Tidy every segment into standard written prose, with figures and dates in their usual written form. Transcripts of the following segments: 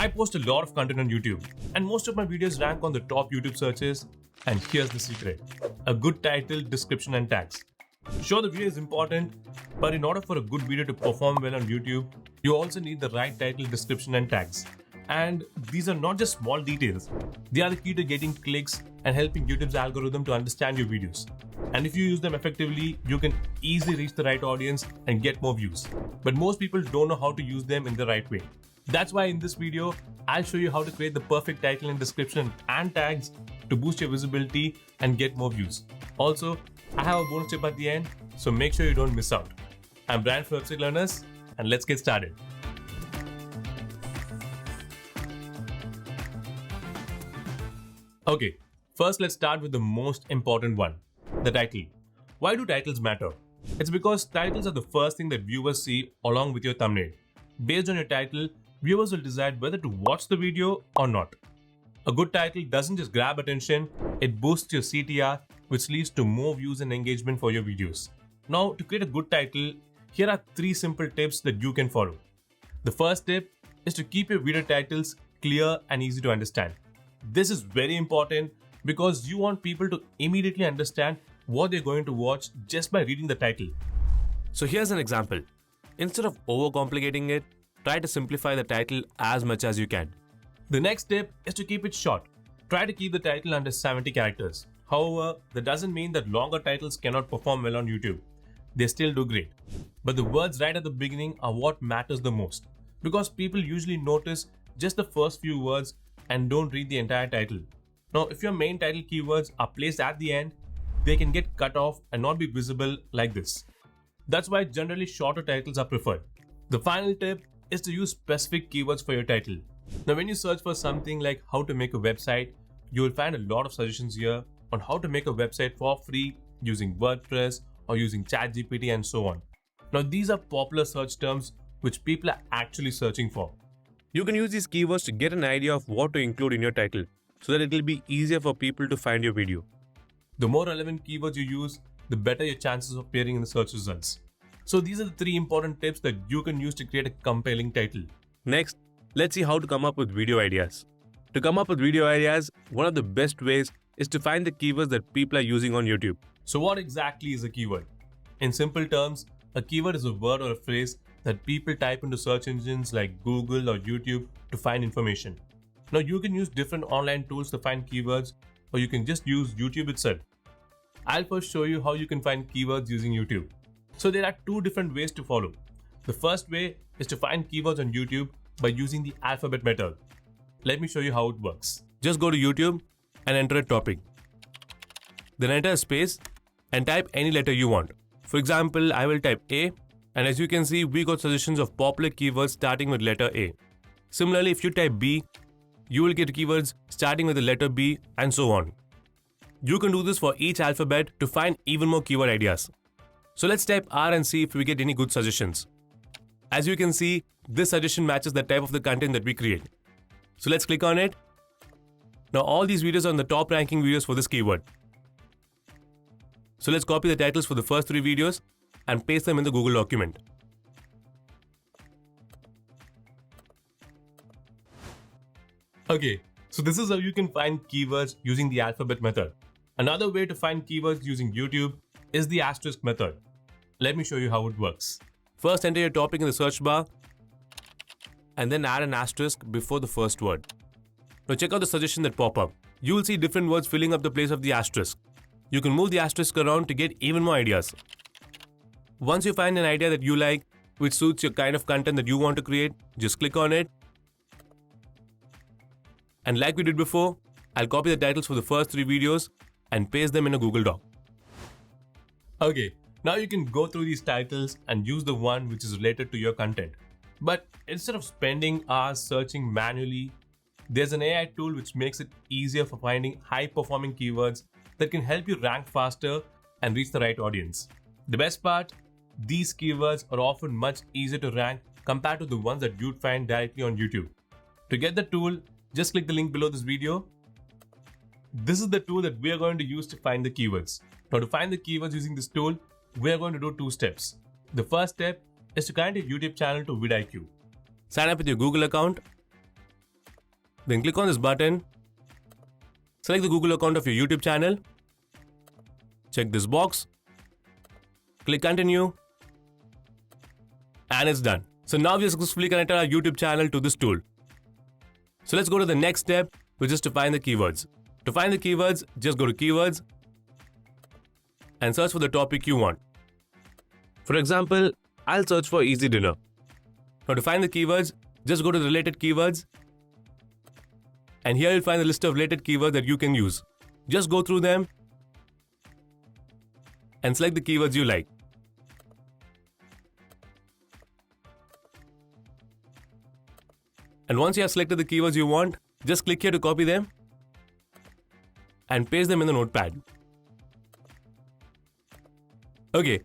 I post a lot of content on YouTube, and most of my videos rank on the top YouTube searches. And here's the secret: a good title, description, and tags. Sure, the video is important, but in order for a good video to perform well on YouTube, you also need the right title, description, and tags. And these are not just small details, they are the key to getting clicks and helping YouTube's algorithm to understand your videos. And if you use them effectively, you can easily reach the right audience and get more views. But most people don't know how to use them in the right way. That's why in this video, I'll show you how to create the perfect title and description and tags to boost your visibility and get more views. Also, I have a bonus tip at the end, so make sure you don't miss out. I'm Brian from Website Learners, and let's get started. Okay, first let's start with the most important one, the title. Why do titles matter? It's because titles are the first thing that viewers see along with your thumbnail. Based on your title, viewers will decide whether to watch the video or not. A good title doesn't just grab attention, it boosts your CTR, which leads to more views and engagement for your videos. Now, to create a good title, here are 3 simple tips that you can follow. The first tip is to keep your video titles clear and easy to understand. This is very important because you want people to immediately understand what they're going to watch just by reading the title. So here's an example. Instead of overcomplicating it, try to simplify the title as much as you can. The next tip is to keep it short. Try to keep the title under 70 characters. However, that doesn't mean that longer titles cannot perform well on YouTube. They still do great. But the words right at the beginning are what matters the most, because people usually notice just the first few words and don't read the entire title. Now, if your main title keywords are placed at the end, they can get cut off and not be visible like this. That's why generally shorter titles are preferred. The final tip is to use specific keywords for your title. Now, when you search for something like how to make a website, you will find a lot of suggestions here on how to make a website for free using WordPress or using ChatGPT and so on. Now, these are popular search terms which people are actually searching for. You can use these keywords to get an idea of what to include in your title so that it will be easier for people to find your video. The more relevant keywords you use, the better your chances of appearing in the search results. So these are the 3 important tips that you can use to create a compelling title. Next, let's see how to come up with video ideas. To come up with video ideas, one of the best ways is to find the keywords that people are using on YouTube. So what exactly is a keyword? In simple terms, a keyword is a word or a phrase that people type into search engines like Google or YouTube to find information. Now, you can use different online tools to find keywords, or you can just use YouTube itself. I'll first show you how you can find keywords using YouTube. So there are 2 different ways to follow. The first way is to find keywords on YouTube by using the alphabet method. Let me show you how it works. Just go to YouTube and enter a topic. Then enter a space and type any letter you want. For example, I will type A, and as you can see, we got suggestions of popular keywords starting with letter A. Similarly, if you type B, you will get keywords starting with the letter B and so on. You can do this for each alphabet to find even more keyword ideas. So let's type R and see if we get any good suggestions. As you can see, this suggestion matches the type of the content that we create. So let's click on it. Now all these videos are on the top ranking videos for this keyword. So let's copy the titles for the first 3 videos and paste them in the Google document. Okay, so this is how you can find keywords using the alphabet method. Another way to find keywords using YouTube is the asterisk method. Let me show you how it works. First, enter your topic in the search bar and then add an asterisk before the first word. Now check out the suggestions that pop up. You will see different words filling up the place of the asterisk. You can move the asterisk around to get even more ideas. Once you find an idea that you like, which suits your kind of content that you want to create, just click on it. And like we did before, I'll copy the titles for the first 3 videos and paste them in a Google Doc. Okay, now you can go through these titles and use the one which is related to your content. But instead of spending hours searching manually, there's an AI tool which makes it easier for finding high-performing keywords that can help you rank faster and reach the right audience. The best part, these keywords are often much easier to rank compared to the ones that you'd find directly on YouTube. To get the tool, just click the link below this video. This is the tool that we are going to use to find the keywords. Now, to find the keywords using this tool, we are going to do 2 steps. The first step is to connect your YouTube channel to vidIQ. Sign up with your Google account Then click on this button. Select the Google account of your YouTube channel. Check this box. Click continue. And it's done. So now we have successfully connected our YouTube channel to this tool. So let's go to the next step, which is to find the keywords. To find the keywords, just go to keywords and search for the topic you want. For example, I'll search for easy dinner. Now to find the keywords, just go to the related keywords. And here you'll find the list of related keywords that you can use. Just go through them and select the keywords you like. And once you have selected the keywords you want, just click here to copy them and paste them in the notepad. Okay,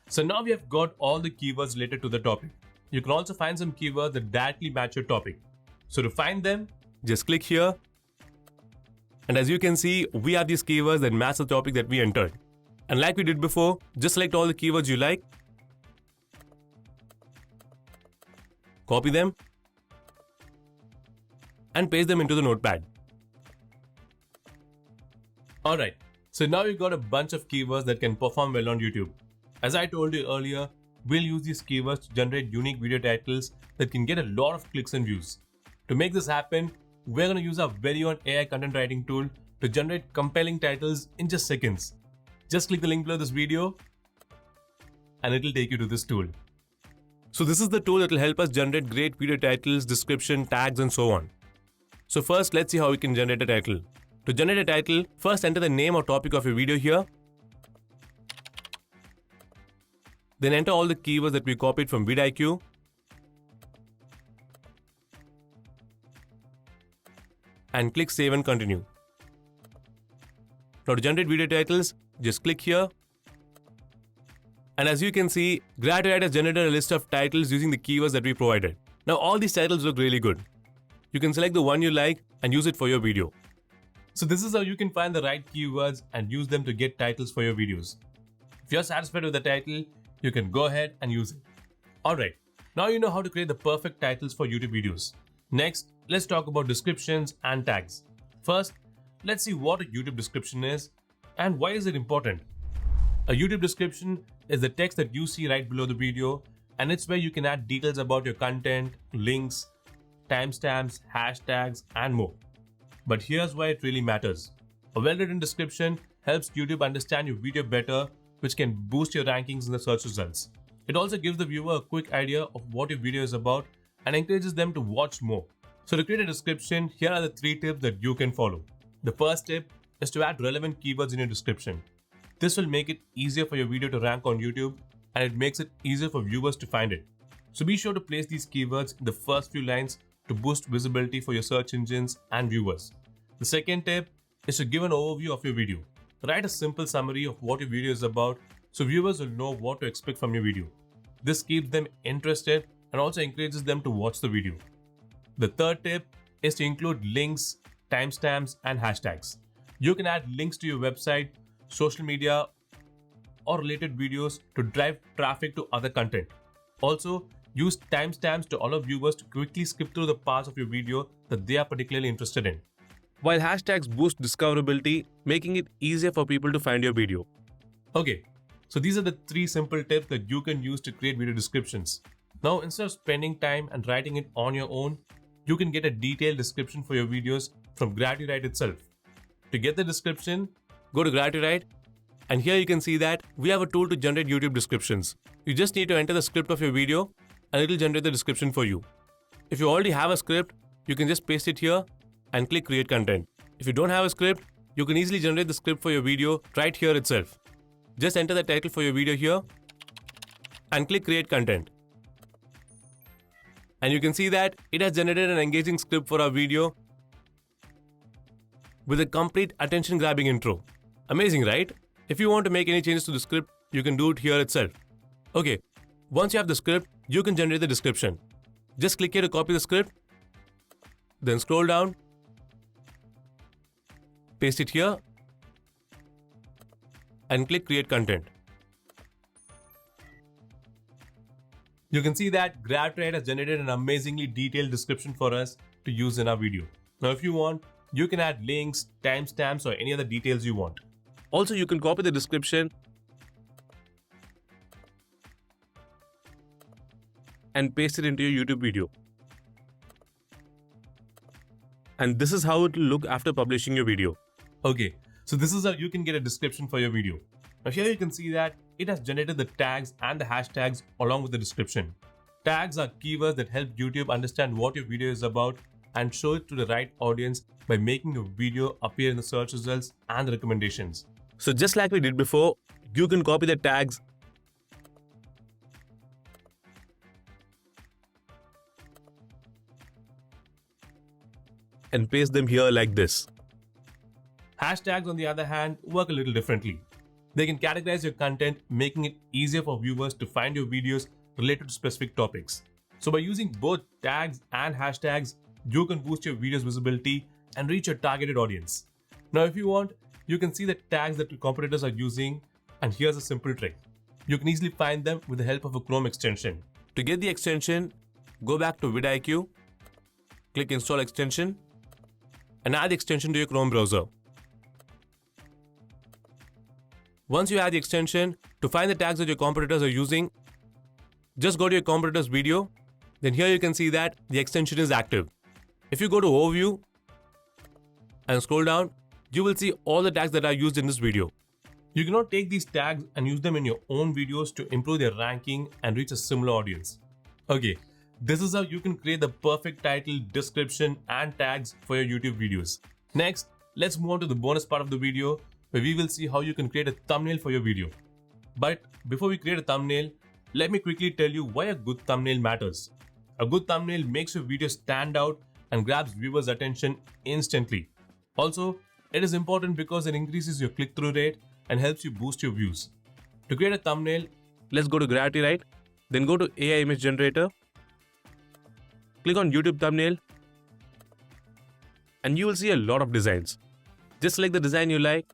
so now we have got all the keywords related to the topic. You can also find some keywords that directly match your topic. So to find them, just click here. And as you can see, we have these keywords that match the topic that we entered. And like we did before, just select all the keywords you like. Copy them. And paste them into the notepad. Alright, so now you've got a bunch of keywords that can perform well on YouTube. As I told you earlier, we'll use these keywords to generate unique video titles that can get a lot of clicks and views. To make this happen, we're going to use our very own AI content writing tool to generate compelling titles in just seconds. Just click the link below this video and it'll take you to this tool. So this is the tool that will help us generate great video titles, description, tags and so on. So first, let's see how we can generate a title. To generate a title, first enter the name or topic of your video here. Then enter all the keywords that we copied from vidIQ. And click save and continue. Now to generate video titles, just click here. And as you can see, GravityWrite has generated a list of titles using the keywords that we provided. Now all these titles look really good. You can select the one you like and use it for your video. So this is how you can find the right keywords and use them to get titles for your videos. If you're satisfied with the title, you can go ahead and use it. Alright, now you know how to create the perfect titles for YouTube videos. Next, let's talk about descriptions and tags. First, let's see what a YouTube description is and why is it important. A YouTube description is the text that you see right below the video, and it's where you can add details about your content, links, timestamps, hashtags, and more. But here's why it really matters. A well-written description helps YouTube understand your video better, which can boost your rankings in the search results. It also gives the viewer a quick idea of what your video is about and encourages them to watch more. So to create a description, here are the 3 tips that you can follow. The first tip is to add relevant keywords in your description. This will make it easier for your video to rank on YouTube, and it makes it easier for viewers to find it. So be sure to place these keywords in the first few lines to boost visibility for your search engines and viewers. The second tip is to give an overview of your video. Write a simple summary of what your video is about so viewers will know what to expect from your video. This keeps them interested and also encourages them to watch the video. The third tip is to include links, timestamps, and hashtags. You can add links to your website, social media, or related videos to drive traffic to other content. Also, use timestamps to allow viewers to quickly skip through the parts of your video that they are particularly interested in. While hashtags boost discoverability, making it easier for people to find your video. Okay, so these are the 3 simple tips that you can use to create video descriptions. Now, instead of spending time and writing it on your own, you can get a detailed description for your videos from GravityWrite itself. To get the description, go to GravityWrite, and here you can see that we have a tool to generate YouTube descriptions. You just need to enter the script of your video and it will generate the description for you. If you already have a script, you can just paste it here and click create content. If you don't have a script, you can easily generate the script for your video right here itself. Just enter the title for your video here and click create content. And you can see that it has generated an engaging script for our video with a complete attention-grabbing intro. Amazing, right? If you want to make any changes to the script, you can do it here itself. Okay, once you have the script, you can generate the description. Just click here to copy the script, then scroll down, paste it here, and click create content. You can see that GravityWrite has generated an amazingly detailed description for us to use in our video. Now, if you want, you can add links, timestamps, or any other details you want. Also, you can copy the description and paste it into your YouTube video. And this is how it will look after publishing your video. Okay, so this is how you can get a description for your video. Now here you can see that it has generated the tags and the hashtags along with the description. Tags are keywords that help YouTube understand what your video is about and show it to the right audience by making your video appear in the search results and the recommendations. So just like we did before, you can copy the tags and paste them here like this. Hashtags, on the other hand, work a little differently. They can categorize your content, making it easier for viewers to find your videos related to specific topics. So by using both tags and hashtags, you can boost your video's visibility and reach your targeted audience. Now, if you want, you can see the tags that your competitors are using, and here's a simple trick. You can easily find them with the help of a Chrome extension. To get the extension, go back to vidIQ, click Install Extension, and add the extension to your Chrome browser. Once you add the extension, to find the tags that your competitors are using, just go to your competitor's video. Then here you can see that the extension is active. If you go to Overview and scroll down, you will see all the tags that are used in this video. You cannot take these tags and use them in your own videos to improve their ranking and reach a similar audience. Okay, this is how you can create the perfect title, description, and tags for your YouTube videos. Next, let's move on to the bonus part of the video, where we will see how you can create a thumbnail for your video. But before we create a thumbnail, let me quickly tell you why a good thumbnail matters. A good thumbnail makes your video stand out and grabs viewers' attention instantly. Also, it is important because it increases your click-through rate and helps you boost your views. To create a thumbnail, let's go to GravityWrite, then go to AI Image Generator, click on YouTube Thumbnail, and you will see a lot of designs. Just select the design you like,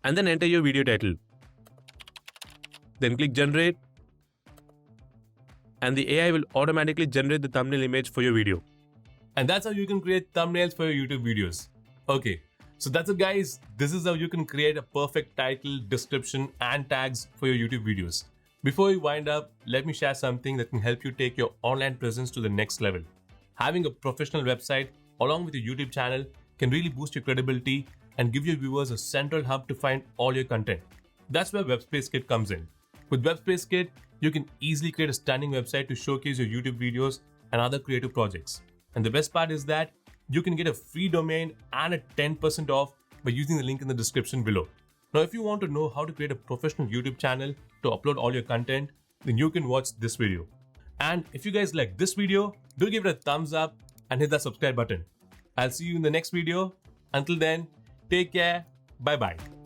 and then enter your video title. Then click Generate, and the AI will automatically generate the thumbnail image for your video. And that's how you can create thumbnails for your YouTube videos. Okay, so that's it guys. This is how you can create a perfect title, description, and tags for your YouTube videos. Before we wind up, let me share something that can help you take your online presence to the next level. Having a professional website along with your YouTube channel can really boost your credibility and give your viewers a central hub to find all your content. That's where Webspace Kit comes in. With Webspace Kit, you can easily create a stunning website to showcase your YouTube videos and other creative projects. And the best part is that you can get a free domain and a 10% off by using the link in the description below. Now, if you want to know how to create a professional YouTube channel to upload all your content, then you can watch this video. And if you guys like this video, do give it a thumbs up and hit that subscribe button. I'll see you in the next video. Until then, take care. Bye-bye.